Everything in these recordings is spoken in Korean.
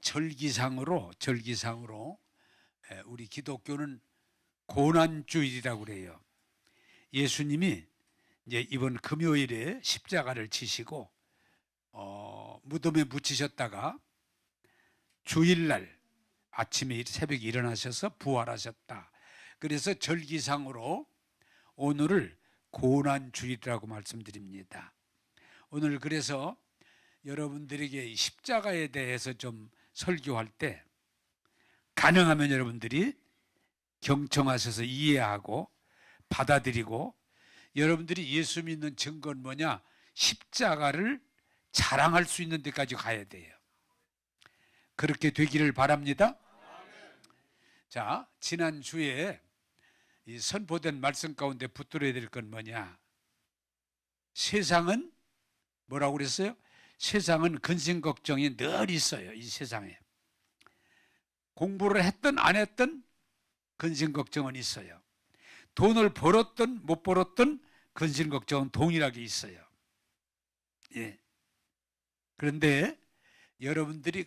절기상으로 우리 기독교는 고난주일이라고 그래요. 예수님이 이제 이번 금요일에 십자가를 지시고 무덤에 묻히셨다가 주일날 아침에 새벽에 일어나셔서 부활하셨다. 그래서 절기상으로 오늘을 고난주일이라고 말씀드립니다. 오늘 그래서 여러분들에게 십자가에 대해서 좀 설교할 때 가능하면 여러분들이 경청하셔서 이해하고 받아들이고, 여러분들이 예수 믿는 증거는 뭐냐? 십자가를 자랑할 수 있는 데까지 가야 돼요. 그렇게 되기를 바랍니다. 자, 지난주에 이 선포된 말씀 가운데 붙들어야 될 건 뭐냐? 세상은 뭐라고 그랬어요? 세상은 근심 걱정이 늘 있어요. 이 세상에 공부를 했든 안 했든 근심 걱정은 있어요. 돈을 벌었든 못 벌었든 근심 걱정은 동일하게 있어요. 예. 그런데 여러분들이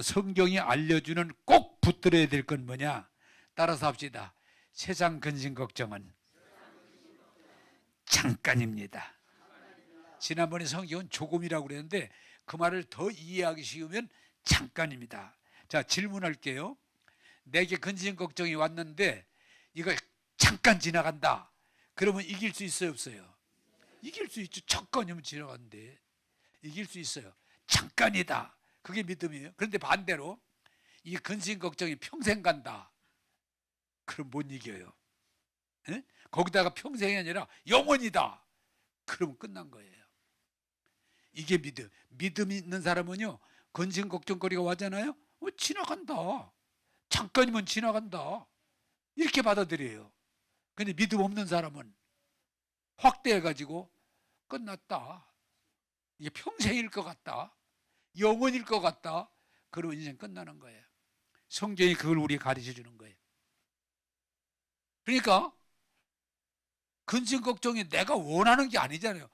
성경이 알려주는 꼭 붙들어야 될 건 뭐냐? 따라서 합시다. 세상 근심 걱정은 잠깐입니다. 지난번에 성경은 조금이라고 그랬는데 그 말을 더 이해하기 쉬우면 잠깐입니다. 자, 질문할게요. 내게 근심 걱정이 왔는데 이거 잠깐 지나간다. 그러면 이길 수 있어요, 없어요? 이길 수 있죠. 잠깐이면 지나갔는데 이길 수 있어요. 잠깐이다. 그게 믿음이에요. 그런데 반대로 이 근심 걱정이 평생 간다. 그럼 못 이겨요. 에? 거기다가 평생이 아니라 영원이다. 그럼 끝난 거예요. 이게 믿음. 믿음 있는 사람은요, 근심 걱정거리가 와잖아요. 지나간다. 잠깐이면 지나간다. 이렇게 받아들여요. 근데 믿음 없는 사람은 확대해가지고 끝났다. 이게 평생일 것 같다. 영원일 것 같다. 그러면 인생 끝나는 거예요. 성경이 그걸 우리에게 가르쳐 주는 거예요. 그러니까 근심 걱정이 내가 원하는 게 아니잖아요.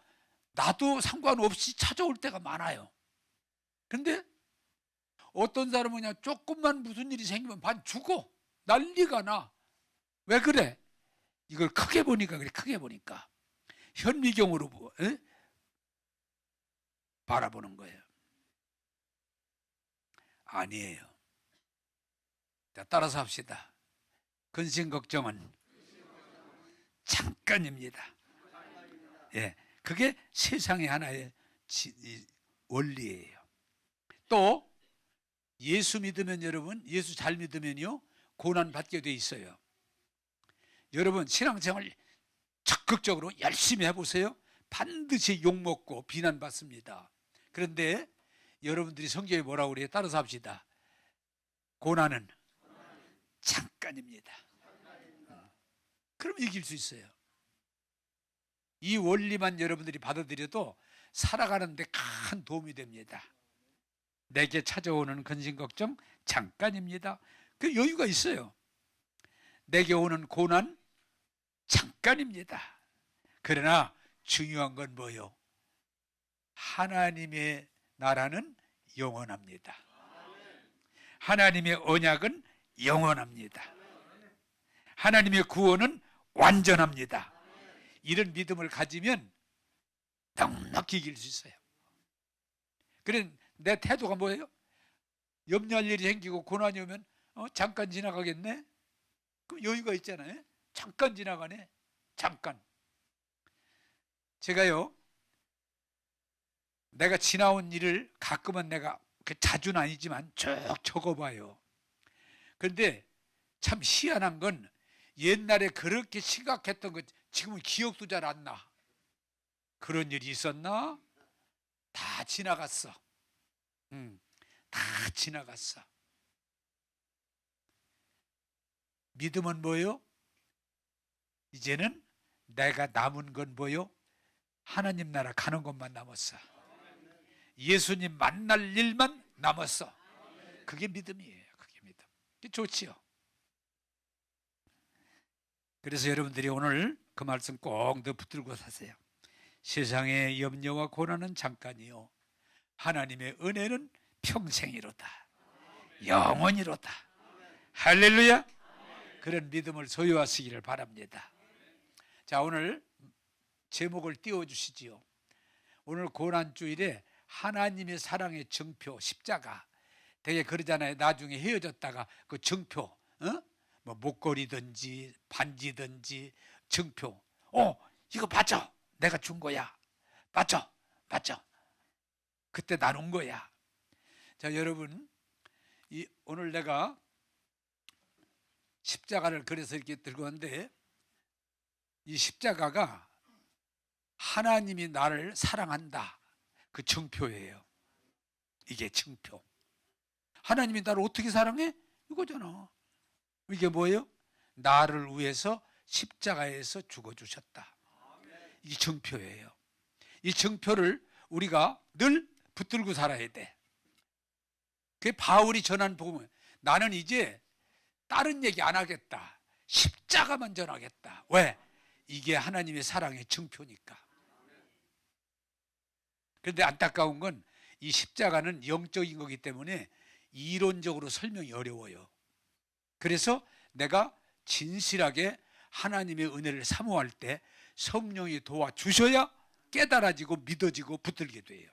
나도 상관없이 찾아올 때가 많아요. 근데 어떤 사람은 그냥 조금만 무슨 일이 생기면 반 죽어. 난리가 나. 왜 그래? 이걸 크게 보니까 그래. 크게 보니까 현미경으로 바라보는 거예요. 아니에요. 자, 따라서 합시다. 근심 걱정은 잠깐입니다. 예, 그게 세상의 하나의 원리예요. 또 예수 믿으면, 여러분 예수 잘 믿으면요 고난 받게 돼 있어요. 여러분 신앙생활 적극적으로 열심히 해보세요. 반드시 욕먹고 비난받습니다. 그런데 여러분들이 성경에 뭐라고 그래요? 따라서 합시다. 고난은 잠깐입니다. 그럼 이길 수 있어요. 이 원리만 여러분들이 받아들여도 살아가는 데 큰 도움이 됩니다. 내게 찾아오는 근심 걱정 잠깐입니다. 그 여유가 있어요. 내게 오는 고난 잠깐입니다. 그러나 중요한 건 뭐요? 하나님의 나라는 영원합니다. 하나님의 언약은 영원합니다. 하나님의 구원은 완전합니다. 이런 믿음을 가지면 넉넉히 이길 수 있어요. 그래, 내 태도가 뭐예요? 염려할 일이 생기고 고난이 오면 잠깐 지나가겠네? 그럼 여유가 있잖아요. 잠깐 지나가네. 잠깐. 제가요, 내가 지나온 일을 가끔은 내가 자주는 아니지만 쭉 적어봐요. 그런데 참 희한한 건 옛날에 그렇게 심각했던 것 지금은 기억도 잘 안 나. 그런 일이 있었나? 다 지나갔어. 다 지나갔어. 믿음은 뭐요? 이제는 내가 남은 건 뭐요? 하나님 나라 가는 것만 남았어. 예수님 만날 일만 남았어. 그게 믿음이에요. 그게 믿음. 그게 좋지요. 그래서 여러분들이 오늘 그 말씀 꼭 더 붙들고 사세요. 세상의 염려와 고난은 잠깐이요 하나님의 은혜는 평생이로다. 영원히로다. 할렐루야. 그런 믿음을 소유하시기를 바랍니다. 자, 오늘 제목을 띄워주시지요. 오늘 고난주일에 하나님의 사랑의 증표 십자가, 되게 그러잖아요. 나중에 헤어졌다가 그 증표, 뭐 목걸이든지 반지든지 증표, 이거 맞아, 내가 준 거야, 맞아, 그때 나눈 거야. 자, 여러분, 오늘 내가 십자가를 그래서 이렇게 들고 왔는데, 이 십자가가 하나님이 나를 사랑한다, 그 증표예요. 이게 증표. 하나님이 나를 어떻게 사랑해? 이거잖아. 이게 뭐예요? 나를 위해서 십자가에서 죽어주셨다. 이게 증표예요. 이 증표를 우리가 늘 붙들고 살아야 돼. 그게 바울이 전한 복음은, 나는 이제 다른 얘기 안 하겠다, 십자가만 전하겠다. 왜? 이게 하나님의 사랑의 증표니까. 그런데 안타까운 건 이 십자가는 영적인 거기 때문에 이론적으로 설명이 어려워요. 그래서 내가 진실하게 하나님의 은혜를 사모할 때 성령이 도와주셔야 깨달아지고 믿어지고 붙들게 돼요.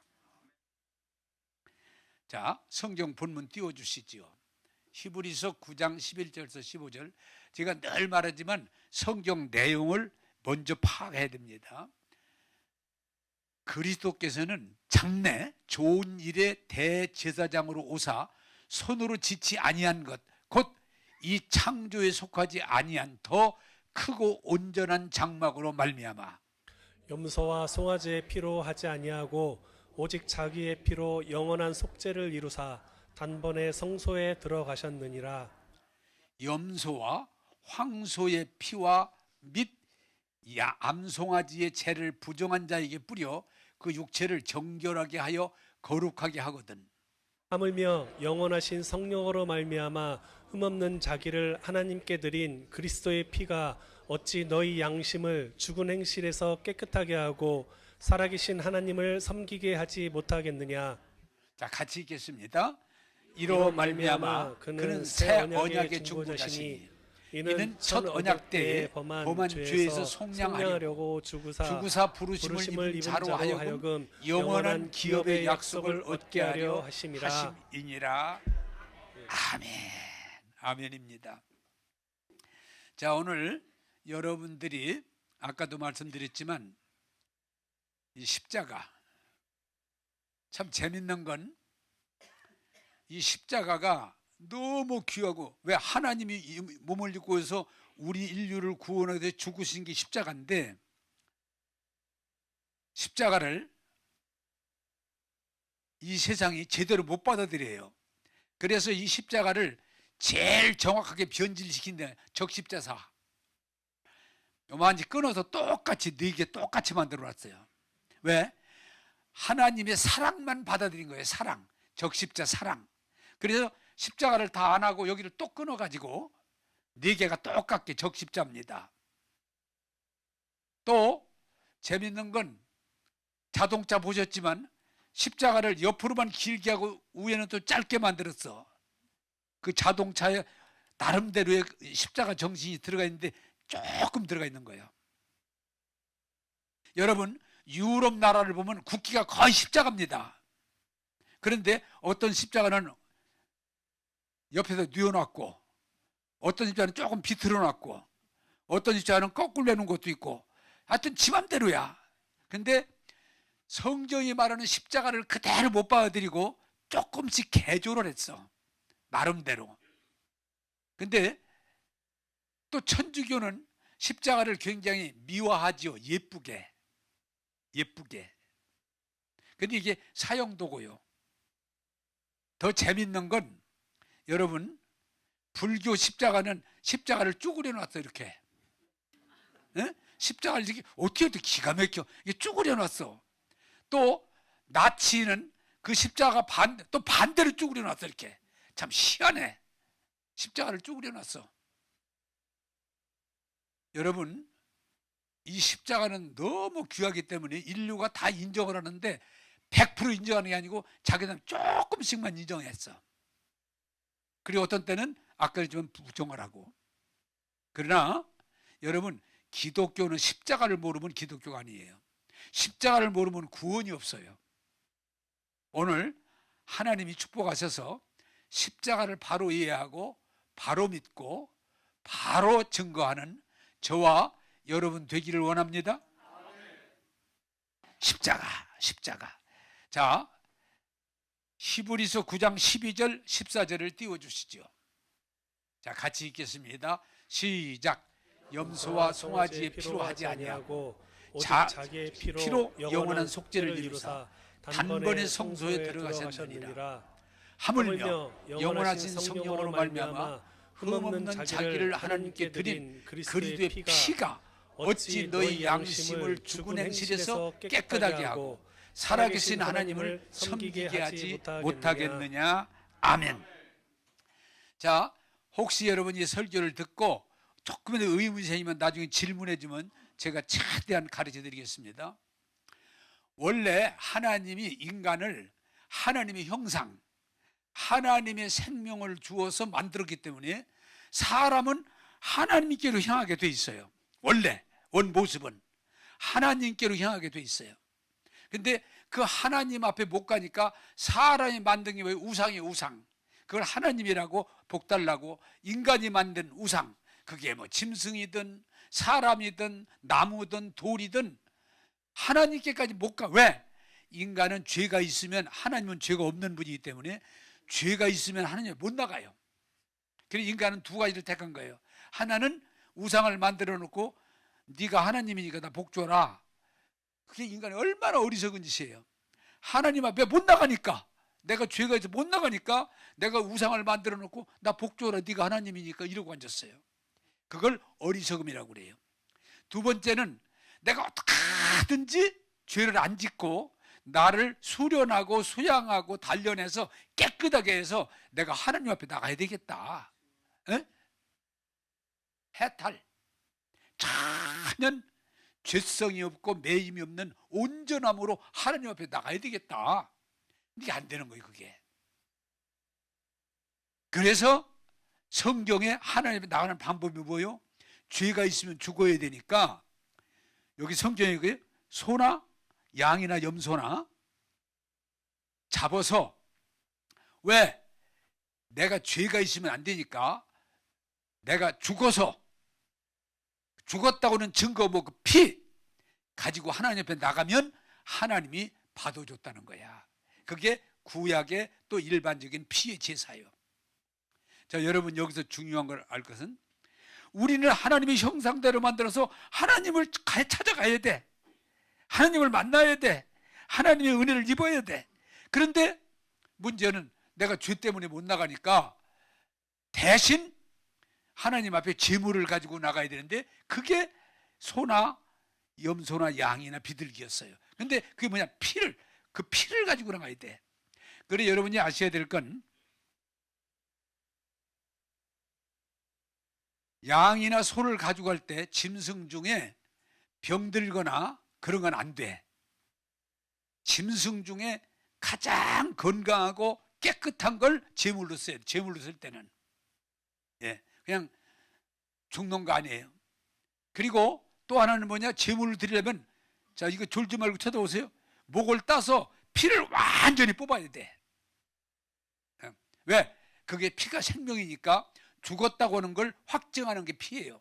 자, 성경 본문 띄워주시지요. 히브리서 9장 11절에서 15절. 제가 늘 말하지만 성경 내용을 먼저 파악해야 됩니다. 그리스도께서는 장래 좋은 일의 대제사장으로 오사 손으로 짓지 아니한 것, 곧 이 창조에 속하지 아니한 더 크고 온전한 장막으로 말미암아 염소와 송아지의 피로 하지 아니하고 오직 자기의 피로 영원한 속죄를 이루사 단번에 성소에 들어가셨느니라. 염소와 황소의 피와 및 암송아지의 죄를 부정한 자에게 뿌려 그 육체를 정결하게 하여 거룩하게 하거든. 하물며 영원하신 성령으로 말미암아 흠없는 자기를 하나님께 드린 그리스도의 피가 어찌 너희 양심을 죽은 행실에서 깨끗하게 하고 살아계신 하나님을 섬기게 하지 못하겠느냐. 자, 같이 읽겠습니다. 이로 말미암아 그는 새 언약의 중보자시니 이는 첫 언약 때에 범한 죄에서 속량하려고 주구사 부르심을 입은 자로 하여금 영원한 기업의 약속을 얻게 하려 하심이니라. 아멘. 아멘입니다. 자, 오늘 여러분들이 아까도 말씀드렸지만 이 십자가, 참 재밌는 건 이 십자가가 너무 귀하고, 왜? 하나님이 몸을 입고 해서 우리 인류를 구원하기 위해 죽으신 게 십자가인데, 십자가를 이 세상이 제대로 못 받아들여요. 그래서 이 십자가를 제일 정확하게 변질시킨다, 적십자사. 요만치 끊어서 똑같이 4개 똑같이 만들어 놨어요. 왜? 하나님의 사랑만 받아들인 거예요. 사랑, 적십자 사랑. 그래서 십자가를 다 안 하고 여기를 또 끊어가지고 4개가 똑같게 적십자입니다. 또 재밌는 건, 자동차 보셨지만 십자가를 옆으로만 길게 하고 위에는 또 짧게 만들었어. 그 자동차에 나름대로의 십자가 정신이 들어가 있는데 조금 들어가 있는 거예요. 여러분, 유럽 나라를 보면 국기가 거의 십자가입니다. 그런데 어떤 십자가는 옆에서 뉘어놨고, 어떤 십자가는 조금 비틀어놨고, 어떤 십자가는 거꾸로 내놓은 것도 있고, 하여튼 지 맘대로야. 근데 성경이 말하는 십자가를 그대로 못 받아들이고 조금씩 개조를 했어, 나름대로. 근데 또 천주교는 십자가를 굉장히 미화하지요. 예쁘게. 근데 이게 사형도고요. 더 재밌는 건, 여러분, 불교 십자가는 십자가를 쭈그려 놨어, 이렇게. 십자가를 이렇게 어떻게 기가 막혀 이게 쭈그려 놨어. 또 나치는 그 십자가 또 반대로 쭈그려 놨어, 이렇게. 참 희한해. 십자가를 쭈그려 놨어. 여러분, 이 십자가는 너무 귀하기 때문에 인류가 다 인정을 하는데 100% 인정하는 게 아니고 자기는 조금씩만 인정했어. 그리고 어떤 때는 아까 그랬지만 부정을 하고. 그러나 여러분, 기독교는 십자가를 모르면 기독교가 아니에요. 십자가를 모르면 구원이 없어요. 오늘 하나님이 축복하셔서 십자가를 바로 이해하고 바로 믿고 바로 증거하는 저와 여러분 되기를 원합니다. 십자가. 자, 히브리서 9장 12절 14절을 띄워주시죠. 자, 같이 읽겠습니다. 시작. 염소와 송아지의 피로 하지 아니하고 자기의 피로 영원한 속죄를 이루사 단번에 성소에 들어가셨느니라. 하물며 영원하신 성령으로 말미암아 흠없는 자기를 하나님께 드린 그리스도의 피가 어찌 너희 양심을 죽은 행실에서 깨끗하게 하고 살아계신 하나님을 섬기게 하지 못하겠느냐. 아멘. 자, 혹시 여러분이 설교를 듣고 조금이라도 의문이면 나중에 질문해 주면 제가 최대한 가르쳐 드리겠습니다. 원래 하나님이 인간을 하나님의 형상, 하나님의 생명을 주어서 만들었기 때문에 사람은 하나님께로 향하게 돼 있어요. 원래 원 모습은 하나님께로 향하게 돼 있어요. 근데 그 하나님 앞에 못 가니까 사람이 만든 게 왜 우상이에요. 우상. 그걸 하나님이라고 복달라고 인간이 만든 우상, 그게 뭐 짐승이든 사람이든 나무든 돌이든 하나님께까지 못 가. 왜? 인간은 죄가 있으면, 하나님은 죄가 없는 분이기 때문에 죄가 있으면 하나님 못 나가요. 그래서 인간은 두 가지를 택한 거예요. 하나는 우상을 만들어 놓고 네가 하나님이니까 나 복줘라. 그게 인간이 얼마나 어리석은 짓이에요. 하나님 앞에 못 나가니까, 내가 죄가 있어서 못 나가니까 내가 우상을 만들어 놓고 나 복줘라, 네가 하나님이니까 이러고 앉았어요. 그걸 어리석음이라고 그래요. 두 번째는 내가 어떻게 하든지 죄를 안 짓고 나를 수련하고 수양하고 단련해서 깨끗하게 해서 내가 하나님 앞에 나가야 되겠다. 에? 해탈. 전혀 죄성이 없고 매임이 없는 온전함으로 하나님 앞에 나가야 되겠다. 이게 안 되는 거예요, 그게. 그래서 성경에 하나님 앞에 나가는 방법이 뭐예요? 죄가 있으면 죽어야 되니까 여기 성경에 그 소나 양이나 염소나 잡아서, 왜? 내가 죄가 있으면 안 되니까 내가 죽었다고는 증거 뭐 그 피 가지고 하나님 앞에 나가면 하나님이 받아줬다는 거야. 그게 구약의 또 일반적인 피의 제사예요. 자, 여러분 여기서 중요한 걸 알 것은 우리는 하나님의 형상대로 만들어서 하나님을 찾아가야 돼. 하나님을 만나야 돼. 하나님의 은혜를 입어야 돼. 그런데 문제는 내가 죄 때문에 못 나가니까 대신 하나님 앞에 제물을 가지고 나가야 되는데 그게 소나 염소나 양이나 비둘기였어요. 근데 그게 뭐냐? 그 피를 가지고 나가야 돼. 그래 여러분이 아셔야 될 건 양이나 소를 가져갈 때 짐승 중에 병들거나 그런 건 안 돼. 짐승 중에 가장 건강하고 깨끗한 걸 제물로 써야 돼. 제물로 쓸 때는. 예, 그냥 죽는 거 아니에요. 그리고 또 하나는 뭐냐? 제물을 드리려면, 자, 이거 졸지 말고 쳐다보세요. 목을 따서 피를 완전히 뽑아야 돼. 왜? 그게 피가 생명이니까 죽었다고 하는 걸 확증하는 게 피예요.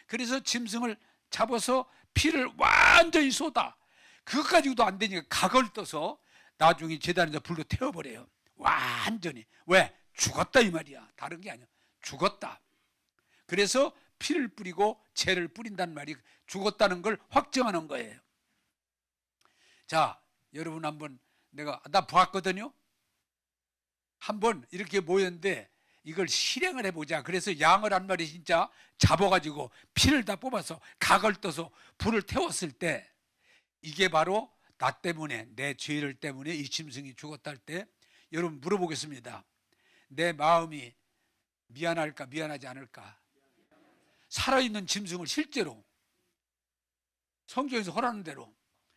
그래서 짐승을 잡아서 피를 완전히 쏟아. 그것 가지고도 안 되니까 각을 떠서 나중에 제단에다 불로 태워버려요. 완전히. 왜? 죽었다 이 말이야. 다른 게 아니야. 죽었다. 그래서 피를 뿌리고 죄를 뿌린다는 말이 죽었다는 걸 확정하는 거예요. 자, 여러분 한번 나 보았거든요. 한번 이렇게 모였는데 이걸 실행을 해보자. 그래서 양을 한 마리 진짜 잡아가지고 피를 다 뽑아서 각을 떠서 불을 태웠을 때 이게 바로 나 때문에, 내 죄를 때문에 이 짐승이 죽었다 할 때 여러분 물어보겠습니다. 내 마음이 미안할까 미안하지 않을까? 살아있는 짐승을 실제로 성경에서 허락하는 대로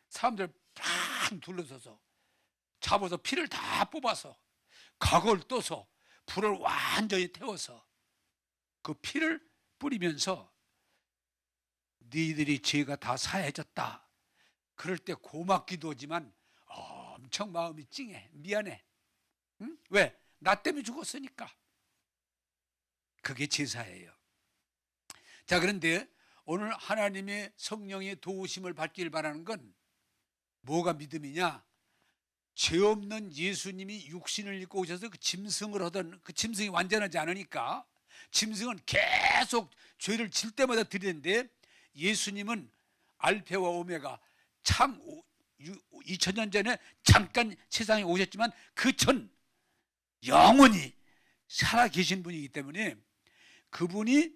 사람들 팡 둘러서서 잡아서 피를 다 뽑아서 각을 떠서 불을 완전히 태워서 그 피를 뿌리면서 너희들이 죄가 다 사해졌다. 그럴 때 고맙기도 하지만 엄청 마음이 찡해. 미안해. 응? 왜? 나 때문에 죽었으니까. 그게 제사예요. 자, 그런데 오늘 하나님의 성령의 도우심을 받길 바라는 건 뭐가 믿음이냐? 죄 없는 예수님이 육신을 입고 오셔서 그 짐승을 하던 그 짐승이 완전하지 않으니까 짐승은 계속 죄를 질 때마다 드리는데 예수님은 알페와 오메가 2000년 전에 잠깐 세상에 오셨지만 그 전 영원히 살아계신 분이기 때문에 그분이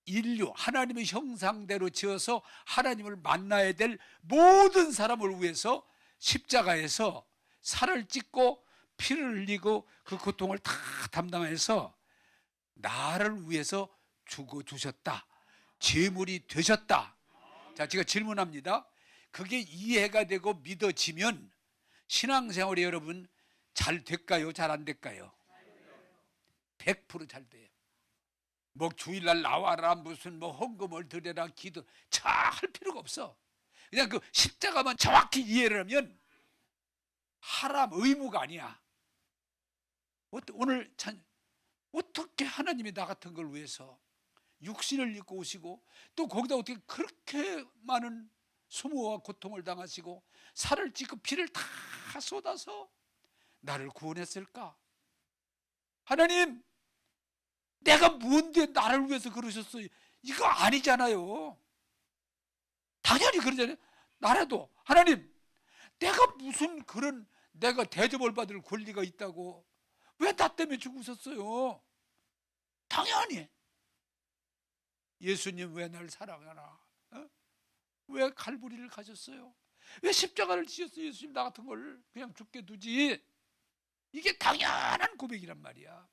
인류 하나님의 형상대로 지어서 하나님을 만나야 될 모든 사람을 위해서 십자가에서 살을 찢고 피를 흘리고 그 고통을 다 담당해서 나를 위해서 죽어주셨다. 제물이 되셨다. 자, 제가 질문합니다. 그게 이해가 되고 믿어지면 신앙생활이 여러분 잘 될까요? 잘 안 될까요? 100% 잘 돼요. 뭐 주일날 나와라 무슨 뭐 헌금을 드려라 기도 잘 할 필요가 없어. 그냥 그 십자가만 정확히 이해를 하면 하람 의무가 아니야. 오늘 어떻게 하나님이 나 같은 걸 위해서 육신을 입고 오시고 또 거기다 어떻게 그렇게 많은 수모와 고통을 당하시고 살을 찢고 피를 다 쏟아서 나를 구원했을까? 하나님, 내가 뭔데 나를 위해서 그러셨어요? 이거 아니잖아요. 당연히 그러잖아요. 나라도 하나님, 내가 무슨 그런 내가 대접을 받을 권리가 있다고 왜 나 때문에 죽으셨어요? 당연히. 예수님 왜 날 사랑하나? 왜 갈보리를 가셨어요? 왜 십자가를 지셨어요? 예수님 나 같은 걸 그냥 죽게 두지. 이게 당연한 고백이란 말이야.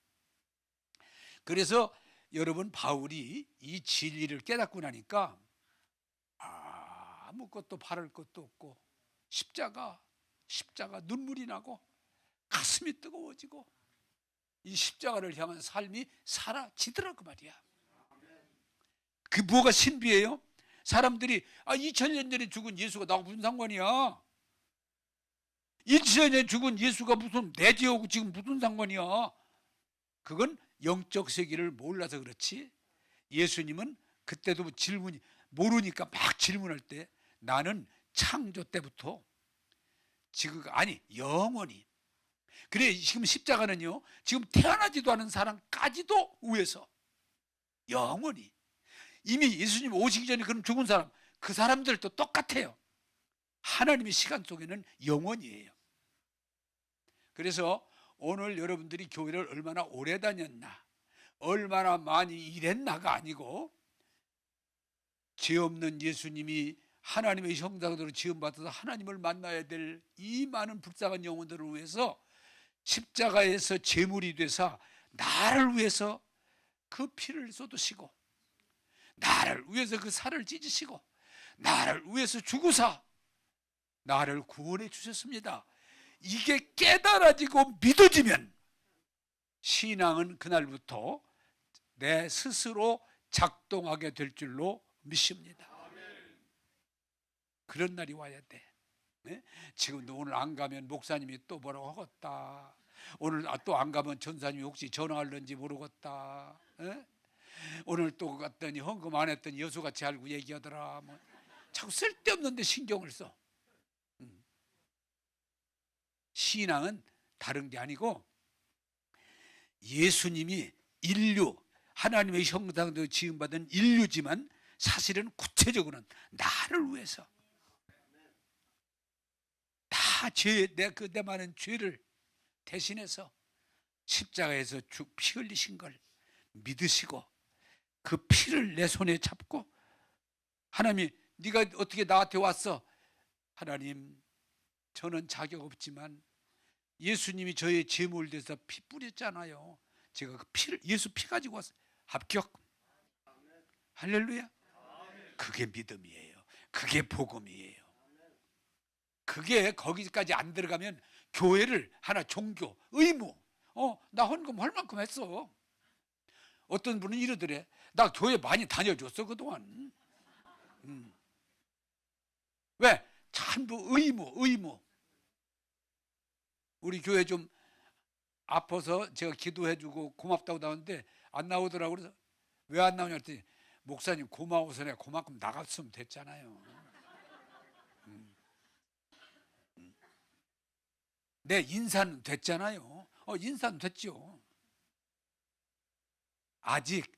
그래서 여러분 바울이 이 진리를 깨닫고 나니까 아무것도 바랄 것도 없고 십자가 눈물이 나고 가슴이 뜨거워지고 이 십자가를 향한 삶이 사라지더라고 말이야. 그 뭐가 신비해요? 사람들이 2000년 전에 죽은 예수가 나하고 무슨 상관이야? 2000년 전에 죽은 예수가 무슨 내 죄하고 지금 무슨 상관이야? 그건 영적 세계를 몰라서 그렇지. 예수님은 그때도 질문이 모르니까 막 질문할 때 나는 창조 때부터 지금 영원히. 그래 지금 십자가는요 지금 태어나지도 않은 사람까지도 위해서 영원히 이미 예수님 오시기 전에 그럼 죽은 사람 그 사람들도 똑같아요. 하나님의 시간 속에는 영원이에요. 그래서 오늘 여러분들이 교회를 얼마나 오래 다녔나 얼마나 많이 일했나가 아니고 죄 없는 예수님이 하나님의 형상대로 지음받아서 하나님을 만나야 될 이 많은 불쌍한 영혼들을 위해서 십자가에서 제물이 되사 나를 위해서 그 피를 쏟으시고 나를 위해서 그 살을 찢으시고 나를 위해서 죽으사 나를 구원해 주셨습니다. 이게 깨달아지고 믿어지면 신앙은 그날부터 내 스스로 작동하게 될 줄로 믿습니다. 그런 날이 와야 돼. 네? 지금도 오늘 안 가면 목사님이 또 뭐라고 하겠다. 오늘 또 안 가면 전사님이 혹시 전화할런지 모르겠다. 네? 오늘 또 갔더니 헌금 안 했더니 여수같이 알고 얘기하더라. 뭐. 자꾸 쓸데없는데 신경을 써. 신앙은 다른 게 아니고 예수님이 인류 하나님의 형상대로 지음받은 인류지만 사실은 구체적으로는 나를 위해서 다 내 많은 죄를 대신해서 십자가에서 피 흘리신 걸 믿으시고 그 피를 내 손에 잡고 하나님 네가 어떻게 나한테 왔어? 하나님 저는 자격 없지만 예수님이 저의 제물 돼서 피 뿌렸잖아요. 제가 그 피를 예수 피 가지고 왔어요. 합격. 할렐루야. 그게 믿음이에요. 그게 복음이에요. 그게 거기까지 안 들어가면 교회를 하나 종교, 의무 나 헌금 할 만큼 했어. 어떤 분은 이러더래. 나 교회 많이 다녀줬어 그동안. 왜? 전부 의무. 우리 교회 좀 아파서 제가 기도해주고 고맙다고 나오는데 안 나오더라고. 그래서 왜 안 나오냐 했더니 목사님 고마워서 내가 그만큼 나갔으면 됐잖아요. 내 인사는 됐잖아요. 인사는 됐죠. 아직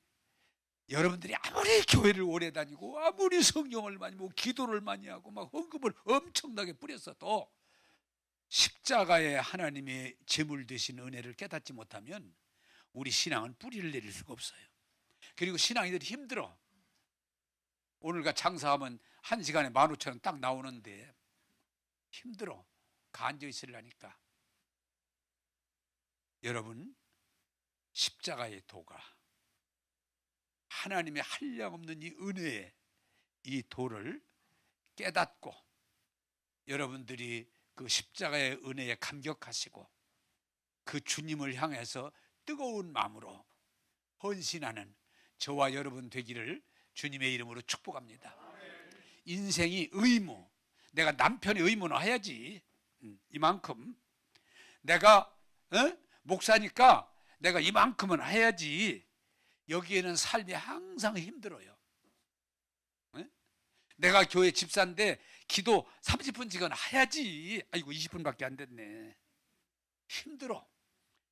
여러분들이 아무리 교회를 오래 다니고 아무리 성경을 많이 보고 기도를 많이 하고 막 헌금을 엄청나게 뿌렸어도 십자가에 하나님의 제물 되신 은혜를 깨닫지 못하면 우리 신앙은 뿌리를 내릴 수가 없어요. 그리고 신앙이들이 힘들어. 오늘과 장사하면 1시간에 15,000원 딱 나오는데 힘들어. 간져 있으려니까. 여러분, 십자가의 도가 하나님의 한량없는 이 은혜의 이 도를 깨닫고 여러분들이 그 십자가의 은혜에 감격하시고 그 주님을 향해서 뜨거운 마음으로 헌신하는 저와 여러분 되기를 주님의 이름으로 축복합니다. 인생이 의무. 내가 남편의 의무는 해야지. 이만큼. 내가 목사니까 내가 이만큼은 해야지. 여기에는 삶이 항상 힘들어요. 내가 교회 집사인데 기도 30분씩은 해야지. 아이고 20분밖에 안 됐네. 힘들어.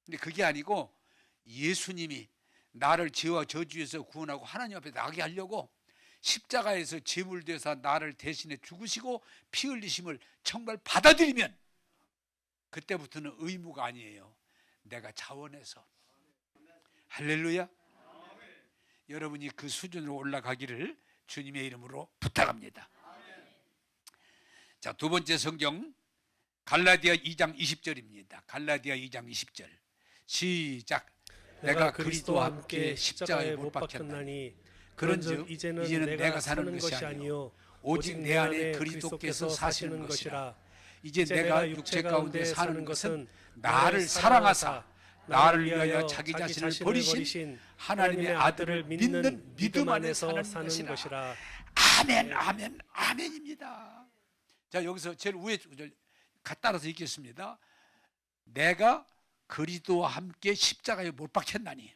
근데 그게 아니고 예수님이 나를 죄와 저주에서 구원하고 하나님 앞에 나게 하려고 십자가에서 제물되사 나를 대신해 죽으시고 피 흘리심을 정말 받아들이면 그때부터는 의무가 아니에요. 내가 자원해서. 할렐루야. 여러분이 그 수준으로 올라가기를 주님의 이름으로 부탁합니다. 자, 두 번째 성경 갈라디아 2장 20절입니다. 갈라디아 2장 20절 시작. 내가 그리스도와 함께 십자가에 못 박혔나니 그런즉 이제는 내가 사는 것이 아니요 오직 내 안에 그리스도께서 사시는 것이라. 이제 내가 육체 가운데 사는 것은 나를 사랑하사 나를 위하여 자기 자신을 버리신 하나님의 아들을 믿는 믿음 안에서 사는 것이라. 아멘, 아멘, 아멘입니다. 자, 여기서 제일 위에 따라서 읽겠습니다. 내가 그리스도와 함께 십자가에 못 박혔나니,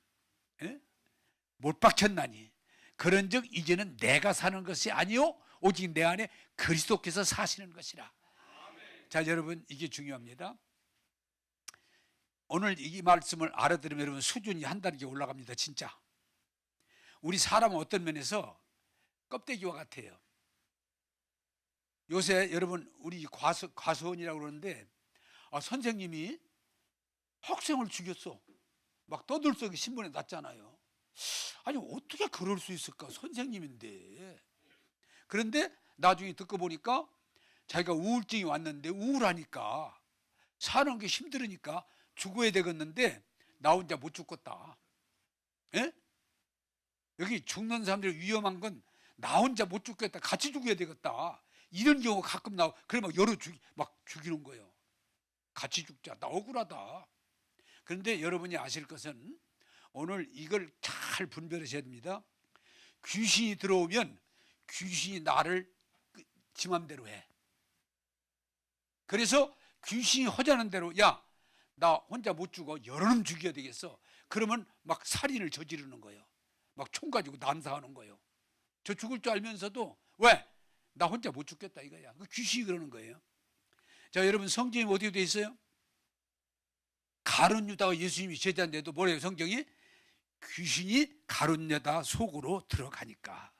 못 박혔나니, 그런즉 이제는 내가 사는 것이 아니요 오직 내 안에 그리스도께서 사시는 것이라. 자, 여러분 이게 중요합니다. 오늘 이 말씀을 알아들으면 여러분 수준이 한 단계 올라갑니다. 진짜 우리 사람은 어떤 면에서 껍데기와 같아요. 요새 여러분 우리 과수원이라고 그러는데 선생님이 학생을 죽였어. 막 떠들썩이 신문에 났잖아요. 아니 어떻게 그럴 수 있을까? 선생님인데. 그런데 나중에 듣고 보니까 자기가 우울증이 왔는데 우울하니까 사는 게 힘들으니까 죽어야 되겠는데 나 혼자 못 죽겠다. 예? 여기 죽는 사람들이 위험한 건 나 혼자 못 죽겠다. 같이 죽어야 되겠다. 이런 경우가 가끔 나오고 그러면 막 죽이는 거예요. 같이 죽자. 나 억울하다. 그런데 여러분이 아실 것은 오늘 이걸 잘 분별하셔야 됩니다. 귀신이 들어오면 귀신이 나를 지 맘대로 해. 그래서 귀신이 허자는 대로 야, 나 혼자 못 죽어. 여러 놈 죽여야 되겠어. 그러면 막 살인을 저지르는 거예요. 막 총 가지고 난사하는 거예요. 저 죽을 줄 알면서도 왜? 나 혼자 못 죽겠다 이거야. 그 귀신이 그러는 거예요. 자, 여러분 성경이 어떻게 돼 있어요? 가룟 유다가 예수님이 제자인데도 뭐래요 성경이? 귀신이 가룟 유다 속으로 들어가니까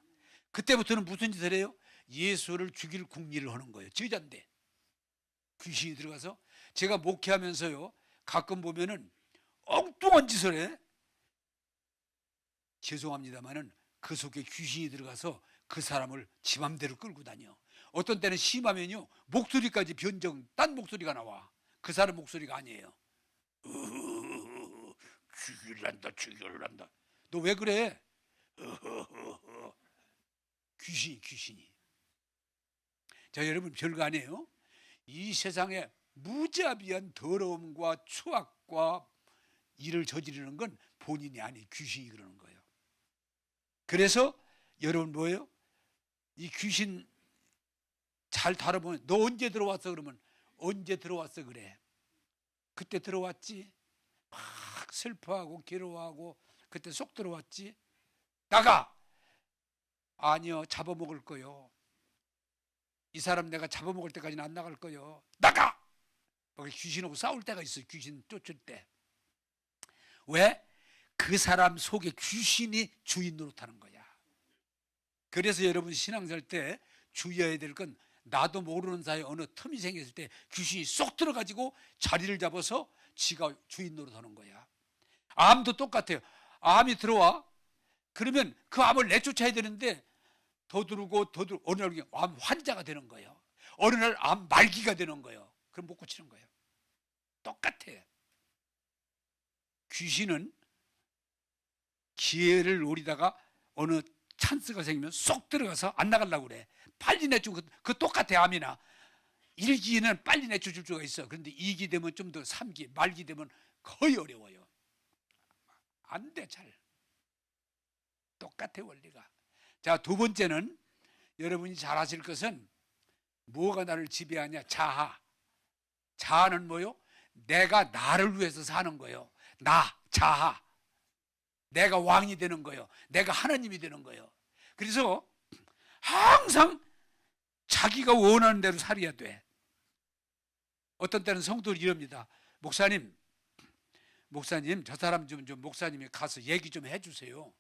그때부터는 무슨 짓을 해요? 예수를 죽일 궁리를 하는 거예요. 제자인데 귀신이 들어가서 제가 목회하면서요 가끔 보면은 엉뚱한 짓을 해. 죄송합니다만은 그 속에 귀신이 들어가서 그 사람을 지 맘대로 끌고 다녀. 어떤 때는 심하면요 목소리까지 변정, 딴 목소리가 나와. 그 사람 목소리가 아니에요. 죽일란다. 너 왜 그래? 귀신이. 자, 여러분 별거 아니에요. 이 세상에 무자비한 더러움과 추악과 일을 저지르는 건 본인이 아니 귀신이 그러는 거예요. 그래서 여러분 뭐예요? 이 귀신 잘 다뤄보면 너 언제 들어왔어? 그러면 언제 들어왔어? 그래. 그때 들어왔지. 막 슬퍼하고 괴로워하고 그때 쏙 들어왔지. 나가. 아니요, 잡아먹을 거요. 이 사람 내가 잡아먹을 때까지는 안 나갈 거요. 나가. 귀신하고 싸울 때가 있어요. 귀신 쫓을 때. 왜? 그 사람 속에 귀신이 주인 노릇하는 거야. 그래서 여러분 신앙생활 때 주의해야 될 건 나도 모르는 사이에 어느 틈이 생겼을 때 귀신이 쏙 들어가지고 자리를 잡아서 지가 주인 노릇하는 거야. 암도 똑같아요. 암이 들어와. 그러면 그 암을 내쫓아야 되는데 더 들어오고 어느 날 암 환자가 되는 거예요. 어느 날 암 말기가 되는 거예요. 그럼 못 고치는 거예요. 똑같아. 귀신은 기회를 노리다가 어느 찬스가 생기면 쏙 들어가서 안 나가려고 그래. 빨리 내쫓고 그 똑같아. 암이나 1기는 빨리 내쫓을 수가 있어. 그런데 2기 되면 좀 더 3기, 말기 되면 거의 어려워요. 안 돼, 잘. 똑같아, 원리가. 자, 두 번째는 여러분이 잘 아실 것은 뭐가 나를 지배하냐? 자아. 자아는 뭐요? 내가 나를 위해서 사는 거예요. 나, 자아. 내가 왕이 되는 거예요. 내가 하나님이 되는 거예요. 그래서 항상 자기가 원하는 대로 살아야 돼. 어떤 때는 성도들이 이럽니다. 목사님, 저 사람 좀 목사님이 가서 얘기 좀 해주세요.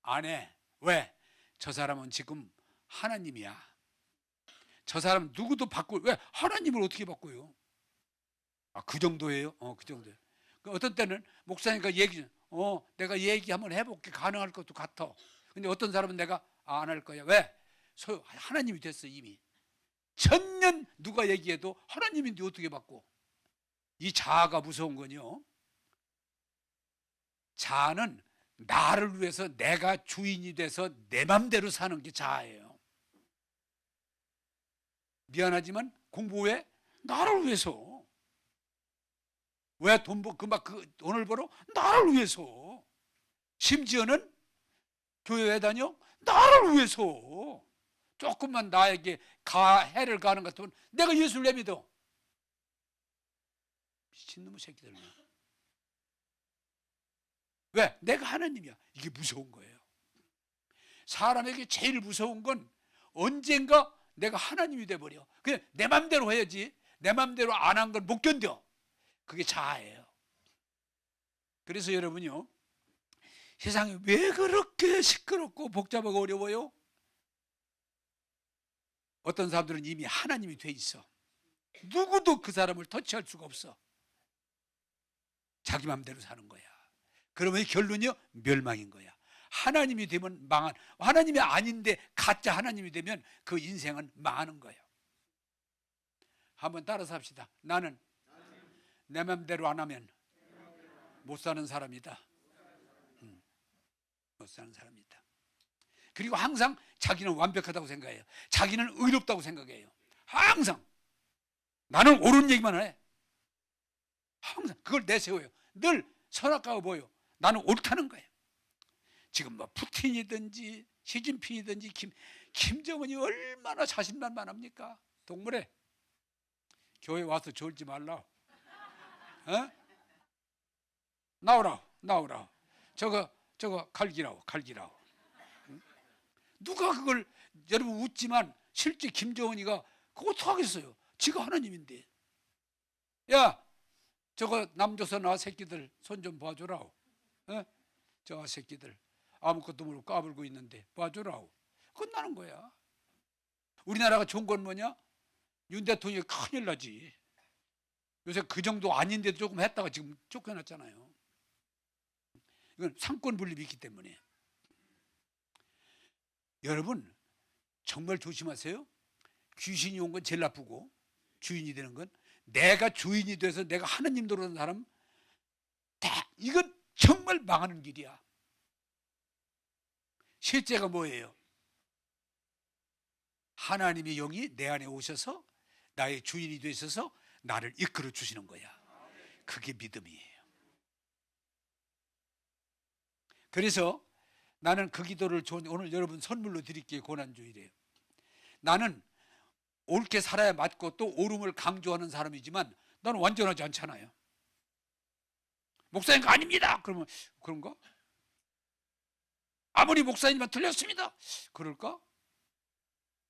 안 해. 왜? 저 사람은 지금 하나님이야. 저 사람 누구도 왜? 하나님을 어떻게 바꿔요? 그 정도예요? 그 정도예요. 어떤 때는 목사님과 내가 얘기 한번 해볼게. 가능할 것도 같아. 근데 어떤 사람은 내가 안 할 거야. 왜? 하나님이 됐어, 이미. 천년 누가 얘기해도 하나님인데 어떻게 바꿔? 이 자아가 무서운 건요. 자아는 나를 위해서 내가 주인이 돼서 내 맘대로 사는 게 자아예요. 미안하지만 공부해? 나를 위해서. 왜 돈을 벌어? 나를 위해서. 심지어는 교회에 다녀? 나를 위해서. 조금만 나에게 해를 가는 것 같으면 내가 예수를 내믿어. 미친놈의 새끼들. 왜? 내가 하나님이야. 이게 무서운 거예요. 사람에게 제일 무서운 건 언젠가 내가 하나님이 돼버려. 그냥 내 맘대로 해야지. 내 맘대로 안 한 건 못 견뎌. 그게 자아예요. 그래서 여러분요, 세상이 왜 그렇게 시끄럽고 복잡하고 어려워요? 어떤 사람들은 이미 하나님이 돼 있어. 누구도 그 사람을 터치할 수가 없어. 자기 맘대로 사는 거야. 그러면 결론이요, 멸망인 거야. 하나님이 되면 하나님이 아닌데 가짜 하나님이 되면 그 인생은 망하는 거예요. 한번 따라서 합시다. 나는 내 맘대로 안 하면 못 사는 사람이다. 못 사는 사람이다. 그리고 항상 자기는 완벽하다고 생각해요. 자기는 의롭다고 생각해요. 항상 나는 옳은 얘기만 해. 항상 그걸 내세워요. 늘 선악과가 보여. 나는 옳다는 거예요. 지금 푸틴이든지 시진핑이든지 김정은이 얼마나 자신만만합니까? 동물에 교회 와서 졸지 말라. 나오라. 저거 갈기라고. 누가 그걸, 여러분 웃지만 실제 김정은이가 그거 어떡하겠어요? 지가 하나님인데. 야, 저거 남조선 새끼들 손 좀 봐주라고. 저 새끼들 아무것도 모르고 까불고 있는데 봐주라고. 끝나는 거야. 우리나라가 좋은 건 뭐냐? 윤 대통령이 큰일 나지. 요새 그 정도 아닌데도 조금 했다가 지금 쫓겨났잖아요. 이건 상권 분립이 있기 때문에. 여러분 정말 조심하세요. 귀신이 온 건 제일 나쁘고 주인이 되는 건, 내가 주인이 돼서 내가 하나님 노릇하는 사람, 이건 정말 망하는 길이야. 실제가 뭐예요? 하나님의 영이 내 안에 오셔서 나의 주인이 되셔서 나를 이끌어 주시는 거야. 그게 믿음이에요. 그래서 나는 그 기도를 오늘 여러분 선물로 드릴게요. 고난주일이에요. 나는 옳게 살아야 맞고 또 옳음을 강조하는 사람이지만 나는 완전하지 않잖아요. 목사님 아닙니다. 그러면 그런가? 아무리 목사님만 틀렸습니다. 그럴까?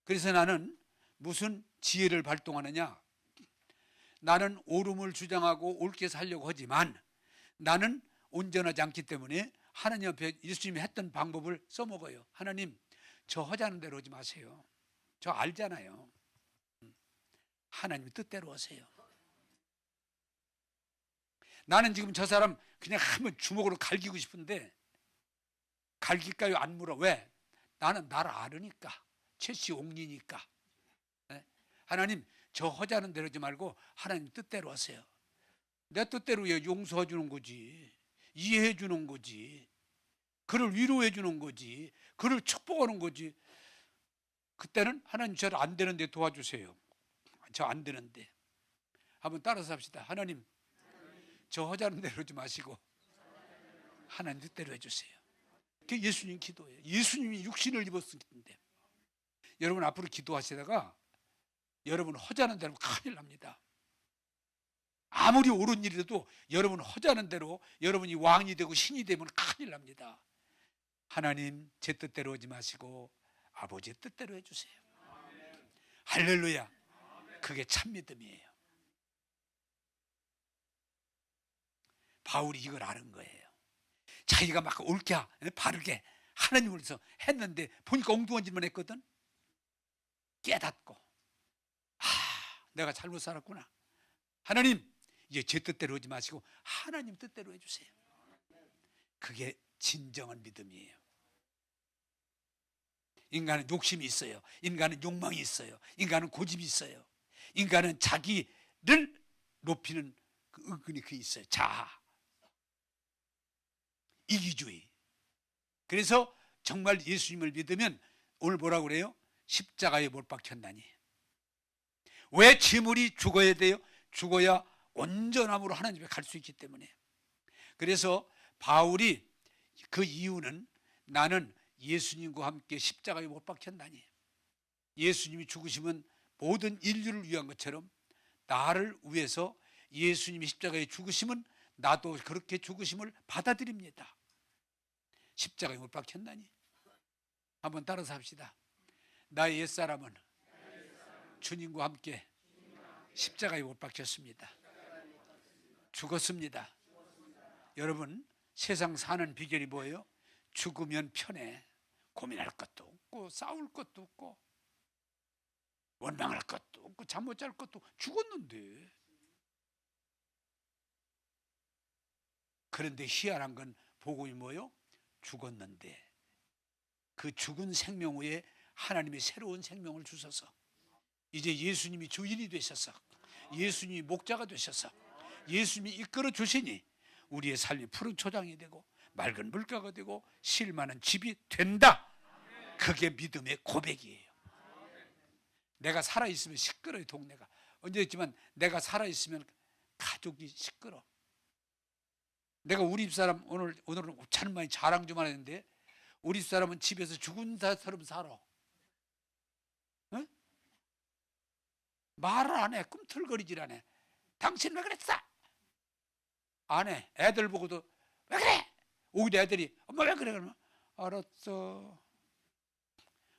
그래서 나는 무슨 지혜를 발동하느냐? 나는 옳음을 주장하고 옳게 살려고 하지만 나는 온전하지 않기 때문에 하나님 앞에 예수님이 했던 방법을 써먹어요. 하나님, 저 하자는 대로 하지 마세요. 저 알잖아요. 하나님 뜻대로 하세요. 나는 지금 저 사람 그냥 한번 주먹으로 갈기고 싶은데 갈길까요? 안 물어. 왜? 나는 나를 아르니까. 최씨 옥리니까. 하나님, 저 하자는 대로 하지 말고 하나님 뜻대로 하세요. 내 뜻대로 용서해 주는 거지. 이해해 주는 거지. 그를 위로해 주는 거지. 그를 축복하는 거지. 그때는 하나님 저를 안 되는데 도와주세요. 저 안 되는데. 한번 따라서 합시다. 하나님, 저 하자는 대로 하지 마시고 하나님 뜻대로 해주세요. 그게 예수님 기도예요. 예수님이 육신을 입었는데 여러분 앞으로 기도하시다가 여러분 하자는 대로 큰일 납니다. 아무리 옳은 일이라도 여러분 하자는 대로 여러분이 왕이 되고 신이 되면 큰일 납니다. 하나님 제 뜻대로 하지 마시고 아버지의 뜻대로 해주세요. 할렐루야. 그게 참 믿음이에요. 바울이 이걸 아는 거예요. 자기가 막 옳게 바르게 하나님을 위해서 했는데 보니까 엉뚱한 짓만 했거든. 깨닫고 내가 잘못 살았구나. 하나님 이제 제 뜻대로 하지 마시고 하나님 뜻대로 해주세요. 그게 진정한 믿음이에요. 인간은 욕심이 있어요. 인간은 욕망이 있어요. 인간은 고집이 있어요. 인간은 자기를 높이는 그 은근히 그게 있어요. 자아, 이기주의. 그래서 정말 예수님을 믿으면 오늘 뭐라고 그래요? 십자가에 못 박혔나니. 왜 재물이 죽어야 돼요? 죽어야 온전함으로 하나님 앞에 갈 수 있기 때문에. 그래서 바울이 그 이유는 나는 예수님과 함께 십자가에 못 박혔나니. 예수님이 죽으심은 모든 인류를 위한 것처럼 나를 위해서 예수님이 십자가에 죽으심은 나도 그렇게 죽으심을 받아들입니다. 십자가에 못 박혔나니. 한번 따라서 합시다. 나의 옛사람은 주님과 함께 십자가에 못 박혔습니다. 죽었습니다. 여러분 세상 사는 비결이 뭐예요? 죽으면 편해. 고민할 것도 없고 싸울 것도 없고 원망할 것도 없고 잠 못 잘 것도 없고 죽었는데. 그런데 희한한 건 복음이 뭐예요? 죽었는데 그 죽은 생명 후에 하나님의 새로운 생명을 주셔서 이제 예수님이 주인이 되셔서 예수님이 목자가 되셔서 예수님이 이끌어 주시니 우리의 삶이 푸른 초장이 되고 맑은 물가가 되고 쉴만한 집이 된다. 그게 믿음의 고백이에요. 내가 살아있으면 시끄러워요. 동네가. 언제 했지만 내가 살아있으면 가족이 시끄러. 내가 우리 집사람 오늘은 참 많이 자랑 좀 하는데 우리 집사람은 집에서 죽은 사람처럼 살아. 응? 말을 안 해. 꿈틀거리질 안 해. 당신 왜 그랬어? 안 해. 애들 보고도 왜 그래? 오히려 애들이 엄마 왜 그래? 그러면 알았어.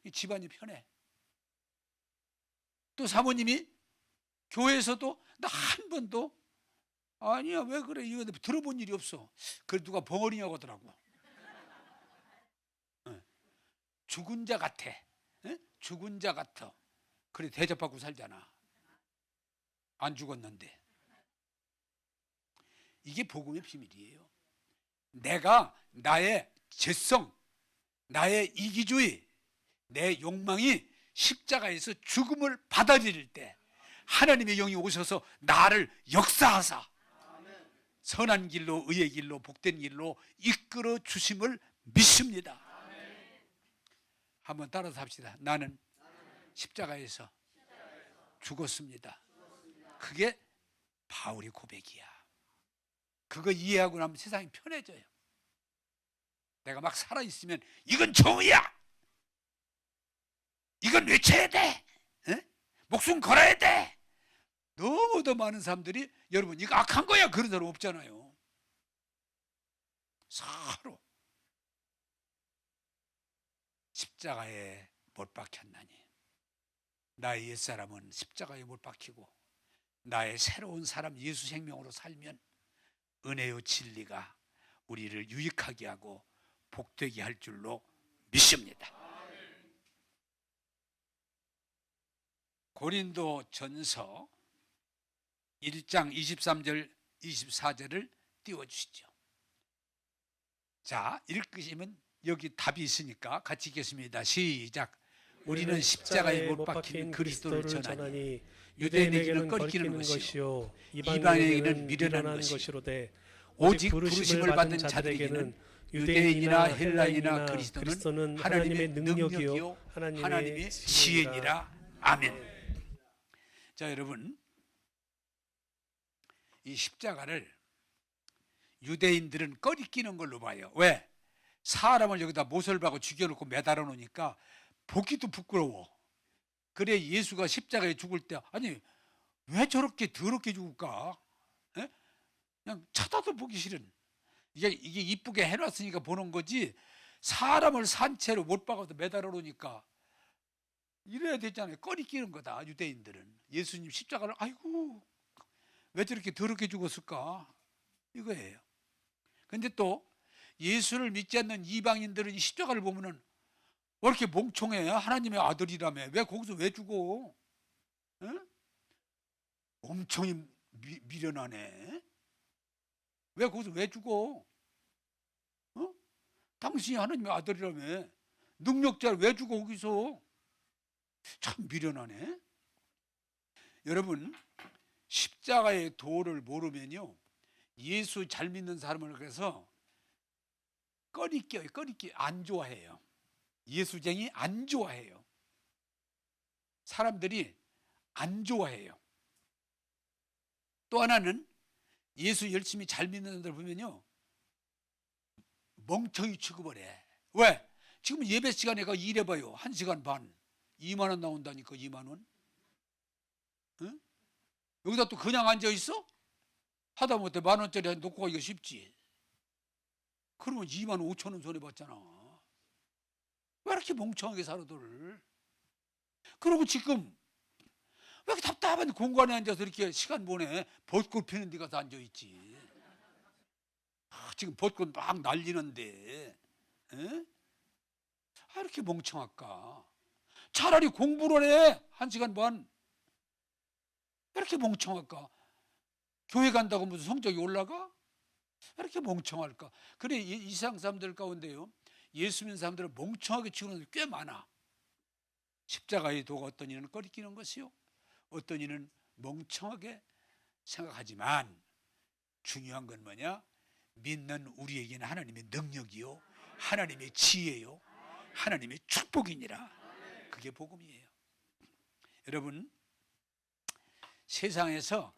이 집안이 편해. 또 사모님이 교회에서도 나 한 번도 아니야 왜 그래 이거 들어본 일이 없어. 그래 누가 벙어리냐고 하더라고. 죽은 자 같아. 죽은 자 같아. 그래 대접받고 살잖아. 안 죽었는데. 이게 복음의 비밀이에요. 내가 나의 죄성, 나의 이기주의, 내 욕망이 십자가에서 죽음을 받아들일 때 하나님의 영이 오셔서 나를 역사하사 선한 길로 의의 길로 복된 길로 이끌어 주심을 믿습니다. 한번 따라서 합시다. 나는 십자가에서 죽었습니다. 그게 바울의 고백이야. 그거 이해하고 나면 세상이 편해져요. 내가 막 살아있으면 이건 정의야, 이건 외쳐야 돼, 에? 목숨 걸어야 돼. 너무도 많은 사람들이 여러분 이거 악한 거야 그런 사람 없잖아요. 서로 십자가에 못 박혔나니 나의 옛사람은 십자가에 못 박히고 나의 새로운 사람 예수 생명으로 살면 은혜의 진리가 우리를 유익하게 하고 복되게 할 줄로 믿습니다. 고린도 전서 1장 23절 24절을 띄워주시죠. 자, 읽으시면 여기 답이 있으니까 같이 읽겠습니다. 시작. 우리는 십자가에 못 박힌 그리스도를 전하니 유대인에게는 거리끼는 것이요 이방인에게는 미련한 것이로되 오직 부르심을 받은 자들에게는 유대인이나 헬라인이나 그리스도는 하나님의 능력이요 하나님의 지혜니라. 아멘. 자, 여러분, 이 십자가를 유대인들은 꺼리끼는 걸로 봐요. 왜? 사람을 여기다 못을 박고 죽여놓고 매달아 놓으니까 보기도 부끄러워. 그래 예수가 십자가에 죽을 때 아니 왜 저렇게 더럽게 죽을까? 에? 그냥 쳐다도 보기 싫은, 이게 이쁘게 해놨으니까 보는 거지, 사람을 산채로 못 박아서 매달아 놓으니까 이래야 되잖아요. 꺼리끼는 거다. 유대인들은 예수님 십자가를 아이고 왜 저렇게 더럽게 죽었을까 이거예요. 근데 또 예수를 믿지 않는 이방인들은 이 십자가를 보면은 왜 이렇게 멍청해? 하나님의 아들이라며 왜 거기서 왜 죽어? 에? 엄청 미련하네. 왜 거기서 왜 죽어? 어? 당신이 하나님의 아들이라며 능력자를 왜 죽어 거기서? 참 미련하네. 여러분, 십자가의 도를 모르면요 예수 잘 믿는 사람을 그래서 꺼리껴요. 안 좋아해요. 예수쟁이 안 좋아해요. 사람들이 안 좋아해요. 또 하나는 예수 열심히 잘 믿는 사람들 보면요 멍청이 취급을 해. 왜? 지금 예배 시간에 가 일해봐요. 1시간 반 2만 원 나온다니까. 2만 원. 응? 여기다 또 그냥 앉아있어? 하다못해 10,000원짜리 놓고 가기가 쉽지. 그러면 2만 5천 원 손해봤잖아. 왜 이렇게 멍청하게 살아들? 그리고 지금 왜 이렇게 답답한 공간에 앉아서 이렇게 시간 보내? 벚꽃 피는 데 가서 앉아있지. 지금 벚꽃 막 날리는데 에? 이렇게 멍청할까? 차라리 공부를 해. 1시간 반. 왜 이렇게 멍청할까? 교회 간다고 무슨 성적이 올라가? 왜 이렇게 멍청할까? 그래, 이 세상 사람들 가운데요 예수 믿는 사람들은 멍청하게 치우는 사람들이 꽤 많아. 십자가의 도가 어떤 이는 꺼리끼는 것이요 어떤 이는 멍청하게 생각하지만 중요한 건 뭐냐? 믿는 우리에게는 하나님의 능력이요 하나님의 지혜요 하나님의 축복이니라. 그게 복음이에요. 여러분, 세상에서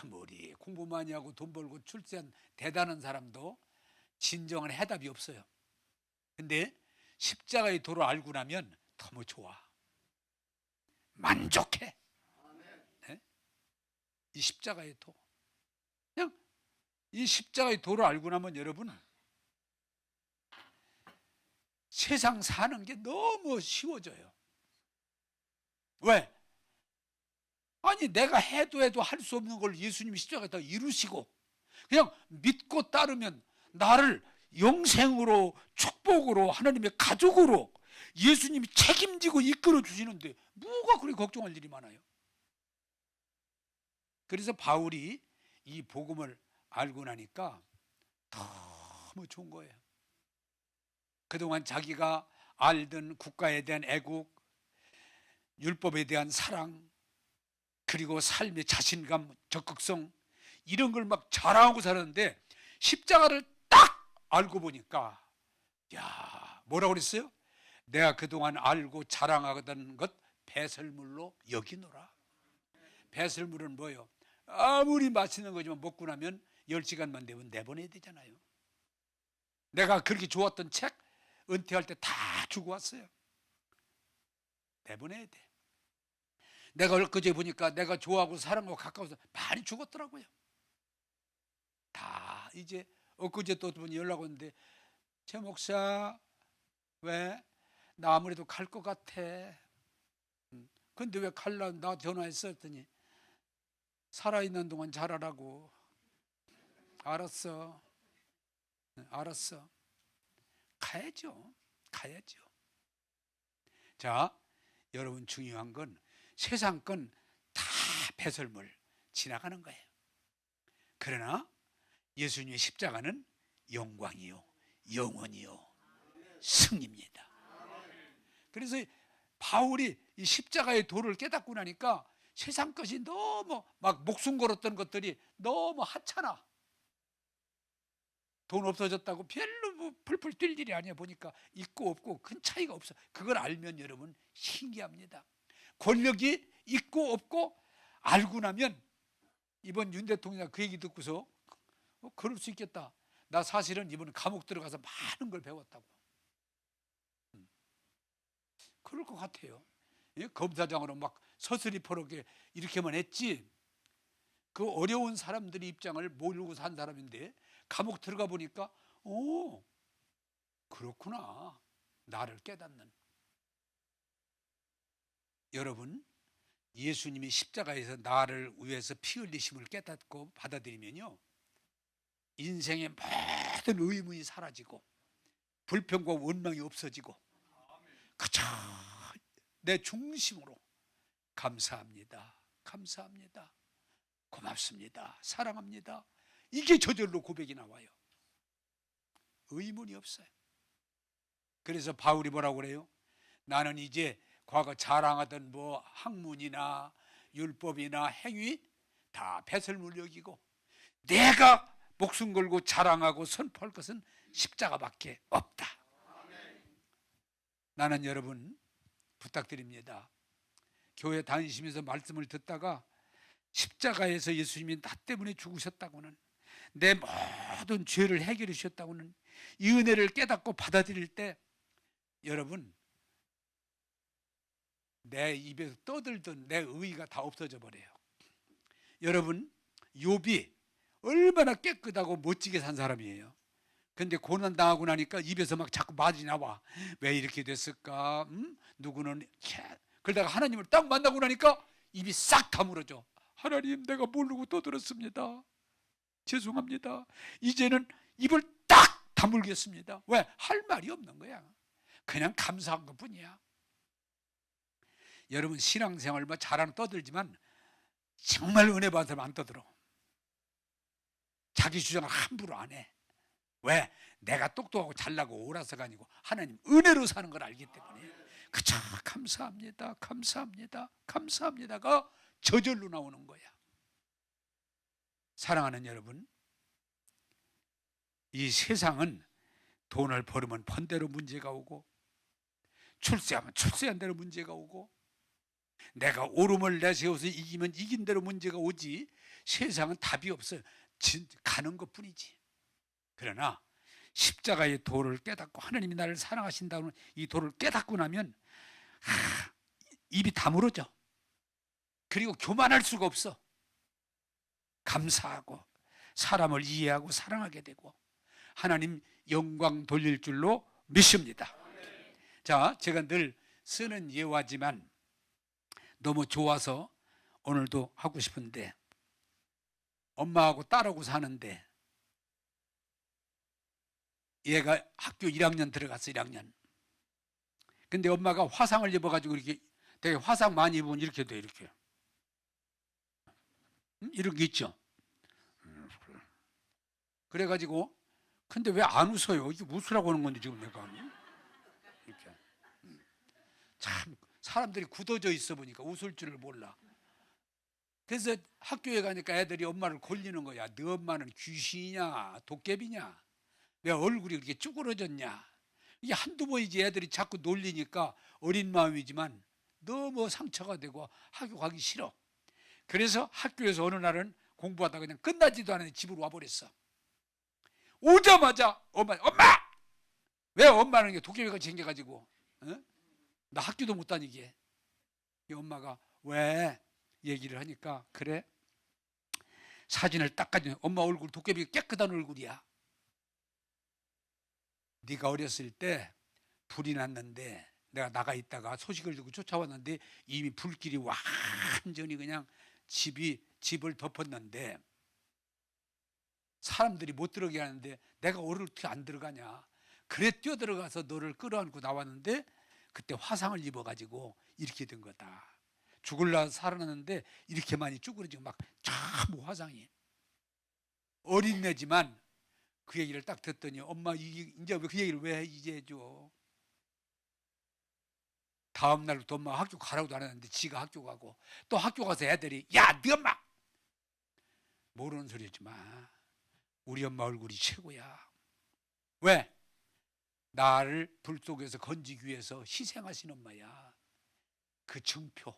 아무리 공부 많이 하고 돈 벌고 출세한 대단한 사람도 진정한 해답이 없어요. 근데 십자가의 도를 알고 나면 너무 좋아. 만족해. 네? 이 십자가의 도. 그냥 이 십자가의 도를 알고 나면 여러분 세상 사는 게 너무 쉬워져요. 왜? 아니 내가 해도 할 수 없는 걸 예수님이 십자가에다 이루시고 그냥 믿고 따르면 나를 영생으로 축복으로 하나님의 가족으로 예수님이 책임지고 이끌어 주시는데 뭐가 그렇게 걱정할 일이 많아요? 그래서 바울이 이 복음을 알고 나니까 너무 좋은 거예요. 그동안 자기가 알던 국가에 대한 애국, 율법에 대한 사랑, 그리고 삶의 자신감, 적극성 이런 걸 막 자랑하고 살았는데 십자가를 딱 알고 보니까 야, 뭐라고 그랬어요? 내가 그동안 알고 자랑하던 것 배설물로 여기노라. 배설물은 뭐예요? 아무리 맛있는 거지만 먹고 나면 10시간만 되면 내보내야 되잖아요. 내가 그렇게 좋았던 책 은퇴할 때 다 주고 왔어요. 내보내야 돼. 내가 엊그제 보니까 내가 좋아하고 사랑하고 가까워서 많이 죽었더라고요. 다 이제 엊그제 또 분이 연락 오는데, 최 목사 왜? 나 아무래도 갈 것 같아. 근데 왜 갈라? 나 전화했어 했더니 살아있는 동안 잘하라고. 알았어. 알았어. 가야죠. 가야죠. 자, 여러분 중요한 건 세상 건 다 배설물 지나가는 거예요. 그러나 예수님의 십자가는 영광이요, 영원이요, 승리입니다. 그래서 바울이 이 십자가의 도를 깨닫고 나니까 세상 것이 너무 막 목숨 걸었던 것들이 너무 하찮아. 돈 없어졌다고 별로 뭐 풀풀 뛸 일이 아니야. 보니까 있고 없고 큰 차이가 없어. 그걸 알면 여러분 신기합니다. 권력이 있고 없고 알고 나면, 이번 윤 대통령이 그 얘기 듣고서 그럴 수 있겠다. 나 사실은 이번 감옥 들어가서 많은 걸 배웠다고. 그럴 것 같아요. 예? 검사장으로 막 서슬이 퍼렇게 이렇게만 했지, 그 어려운 사람들의 입장을 모르고 산 사람인데 감옥 들어가 보니까 오, 그렇구나. 나를 깨닫는. 여러분, 예수님이 십자가에서 나를 위해서 피 흘리심을 깨닫고 받아들이면요, 인생의 모든 의문이 사라지고 불평과 원망이 없어지고 그저 내 중심으로 감사합니다, 감사합니다, 고맙습니다, 사랑합니다, 이게 저절로 고백이 나와요. 의문이 없어요. 그래서 바울이 뭐라고 그래요? 나는 이제 과거 자랑하던 뭐 학문이나 율법이나 행위 다 배설물 여기고 내가 목숨 걸고 자랑하고 선포할 것은 십자가밖에 없다. 나는 여러분 부탁드립니다. 교회 다니시면서 말씀을 듣다가 십자가에서 예수님이 나 때문에 죽으셨다고는, 내 모든 죄를 해결해 주셨다고는 이 은혜를 깨닫고 받아들일 때 여러분, 내 입에서 떠들던 내 의의가 다 없어져 버려요. 여러분, 욥이 얼마나 깨끗하고 멋지게 산 사람이에요. 근데 고난 당하고 나니까 입에서 막 자꾸 말이 나와. 왜 이렇게 됐을까? 누구는 그러다가 하나님을 딱 만나고 나니까 입이 싹 다물어져. 하나님, 내가 모르고 떠들었습니다. 죄송합니다. 이제는 입을 딱 다물겠습니다. 왜? 할 말이 없는 거야. 그냥 감사한 것뿐이야. 여러분, 신앙생활 뭐 잘하는 떠들지만 정말 은혜 받은 사람 안 떠들어. 자기 주장을 함부로 안 해. 왜? 내가 똑똑하고 잘나고 옳아서가 아니고 하나님 은혜로 사는 걸 알기 때문에 그저 감사합니다, 감사합니다, 감사합니다가 저절로 나오는 거야. 사랑하는 여러분, 이 세상은 돈을 벌으면 번 대로 문제가 오고, 출세하면 출세한 대로 문제가 오고, 내가 오름을 내세워서 이기면 이긴 대로 문제가 오지, 세상은 답이 없어요. 가는 것뿐이지. 그러나 십자가의 도를 깨닫고 하나님이 나를 사랑하신다는 이 도를 깨닫고 나면 입이 다물어져. 그리고 교만할 수가 없어. 감사하고 사람을 이해하고 사랑하게 되고 하나님 영광 돌릴 줄로 믿습니다. 자, 제가 늘 쓰는 예화지만 너무 좋아서 오늘도 하고 싶은데, 엄마하고 딸하고 사는데 얘가 학교 1학년 들어갔어. 1학년. 근데 엄마가 화상을 입어가지고 이렇게 되게 화상 많이 입으면 이렇게 돼. 이렇게 이런 게 있죠. 그래가지고 근데 왜 안 웃어요? 이게 웃으라고 하는 건데 지금 내가 이렇게. 참 사람들이 굳어져 있어 보니까 웃을 줄을 몰라. 그래서 학교에 가니까 애들이 엄마를 골리는 거야. 너 엄마는 귀신이냐 도깨비냐, 왜 얼굴이 그렇게 쭈그러졌냐. 이게 한두 번이지. 애들이 자꾸 놀리니까 어린 마음이지만 너무 상처가 되고 학교 가기 싫어. 그래서 학교에서 어느 날은 공부하다가 그냥 끝나지도 않았는데 집으로 와버렸어. 오자마자 엄마 왜 엄마는 도깨비같이 생겨가지고 나 학교도 못 다니게. 이 엄마가 왜 얘기를 하니까 그래, 사진을 딱 가지고 엄마 얼굴 도깨비가 깨끗한 얼굴이야. 네가 어렸을 때 불이 났는데 내가 나가 있다가 소식을 듣고 쫓아왔는데 이미 불길이 완전히 그냥 집을 덮었는데 사람들이 못 들어가게 하는데 내가 어떻게 안 들어가냐. 그래 뛰어들어가서 너를 끌어안고 나왔는데 그때 화상을 입어가지고 이렇게 된 거다. 죽을라 살아났는데 이렇게 많이 쭈그러지고 막 전부 화상이. 어린애지만 그 얘기를 딱 듣더니 엄마 이제 그 얘기를 왜 이제 해줘. 다음 날부터 엄마 학교 가라고도 안 했는데 지가 학교 가고, 또 학교 가서 애들이 야 네 엄마 모르는 소리 하지 마. 우리 엄마 얼굴이 최고야. 왜? 나를 불 속에서 건지기 위해서 희생하신 엄마야. 그 증표.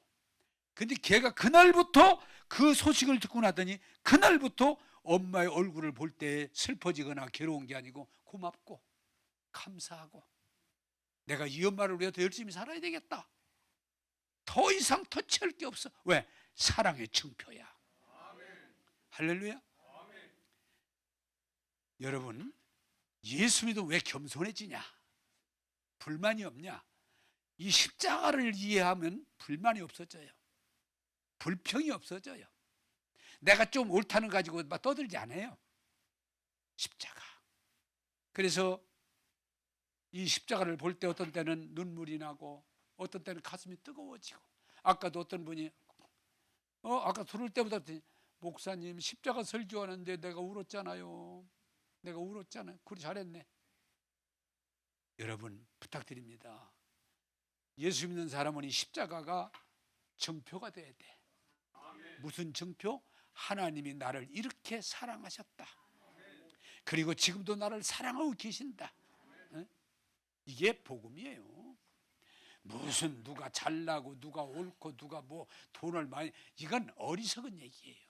근데 걔가 그날부터 그 소식을 듣고 나더니 그날부터 엄마의 얼굴을 볼 때 슬퍼지거나 괴로운 게 아니고 고맙고 감사하고 내가 이 엄마를 위해 더 열심히 살아야 되겠다. 더 이상 터치할 게 없어. 왜? 사랑의 증표야. 할렐루야. 여러분, 예수 믿으면 왜 겸손해지냐? 불만이 없냐? 이 십자가를 이해하면 불만이 없어져요. 불평이 없어져요. 내가 좀 옳다는 거 가지고 막 떠들지 않아요. 십자가. 그래서 이 십자가를 볼 때 어떤 때는 눈물이 나고 어떤 때는 가슴이 뜨거워지고, 아까도 어떤 분이 아까 들을 때보다 목사님 십자가 설교하는데 내가 울었잖아요. 내가 울었잖아요. 그래 잘했네. 여러분 부탁드립니다. 예수 믿는 사람은 이 십자가가 증표가 돼야 돼. 무슨 증표? 하나님이 나를 이렇게 사랑하셨다. 그리고 지금도 나를 사랑하고 계신다. 이게 복음이에요. 무슨 누가 잘나고 누가 옳고 누가 뭐 돈을 많이, 이건 어리석은 얘기예요.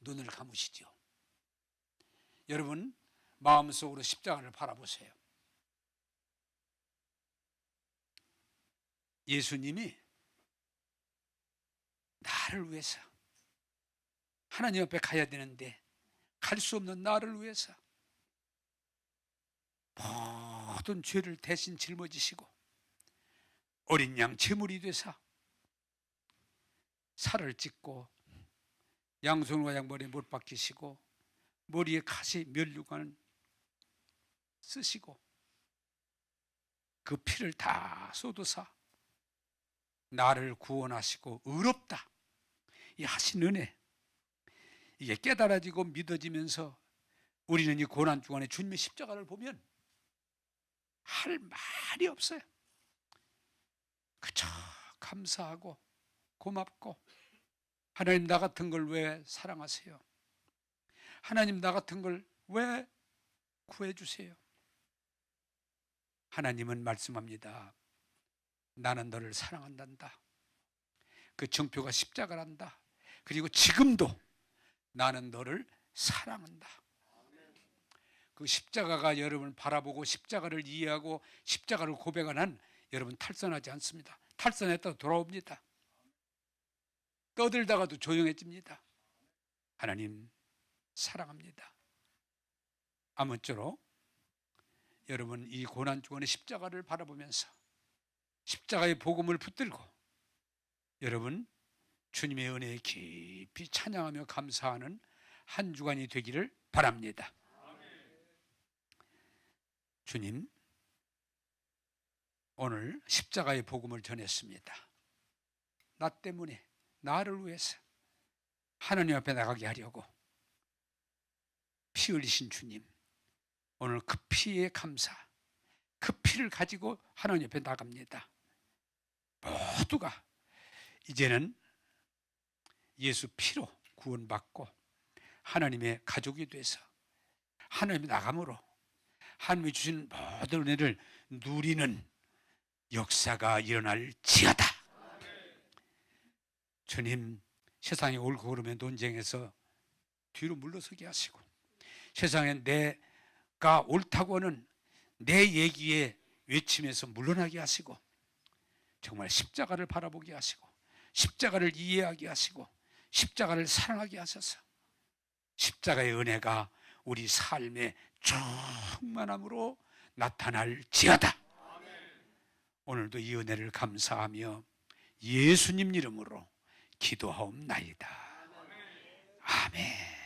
눈을 감으시죠. 여러분 마음속으로 십자가를 바라보세요. 예수님이 나를 위해서 하나님 앞에 가야 되는데 갈 수 없는 나를 위해서 모든 죄를 대신 짊어지시고 어린 양 제물이 되사 살을 찢고 양손과 양머리에 못 박히시고 머리에 가시 면류관을 쓰시고 그 피를 다 쏟으사 나를 구원하시고 의롭다 이 하신 은혜, 이게 깨달아지고 믿어지면서 우리는 이 고난 중간에 주님의 십자가를 보면 할 말이 없어요. 그저 감사하고 고맙고, 하나님 나 같은 걸 왜 사랑하세요? 하나님 나 같은 걸 왜 구해주세요? 하나님은 말씀합니다. 나는 너를 사랑한단다. 그 증표가 십자가란다. 그리고 지금도 나는 너를 사랑한다. 그 십자가가 여러분을 바라보고 십자가를 이해하고 십자가를 고백한 한 여러분 탈선하지 않습니다. 탈선했다가 돌아옵니다. 떠들다가도 조용해집니다. 하나님 사랑합니다. 아무쪼록 여러분 이 고난 중간에 십자가를 바라보면서 십자가의 복음을 붙들고 여러분 주님의 은혜에 깊이 찬양하며 감사하는 한 주간이 되기를 바랍니다. 주님, 오늘 십자가의 복음을 전했습니다. 나 때문에, 나를 위해서 하나님 앞에 나가게 하려고 피 흘리신 주님, 오늘 그 피에 감사, 그 피를 가지고 하나님 앞에 나갑니다. 모두가 이제는 예수 피로 구원받고 하나님의 가족이 돼서 하나님의 나감으로 하나님이 주신 모든 은혜를 누리는 역사가 일어날지어다. 주님, 세상에 옳고 그름의 논쟁에서 뒤로 물러서게 하시고 세상에 내가 옳다고 하는 내 얘기에 외침에서 물러나게 하시고 정말 십자가를 바라보게 하시고 십자가를 이해하게 하시고 십자가를 사랑하게 하셔서 십자가의 은혜가 우리 삶의 충만함으로 나타날지어다. 오늘도 이 은혜를 감사하며 예수님 이름으로 기도하옵나이다. 아멘.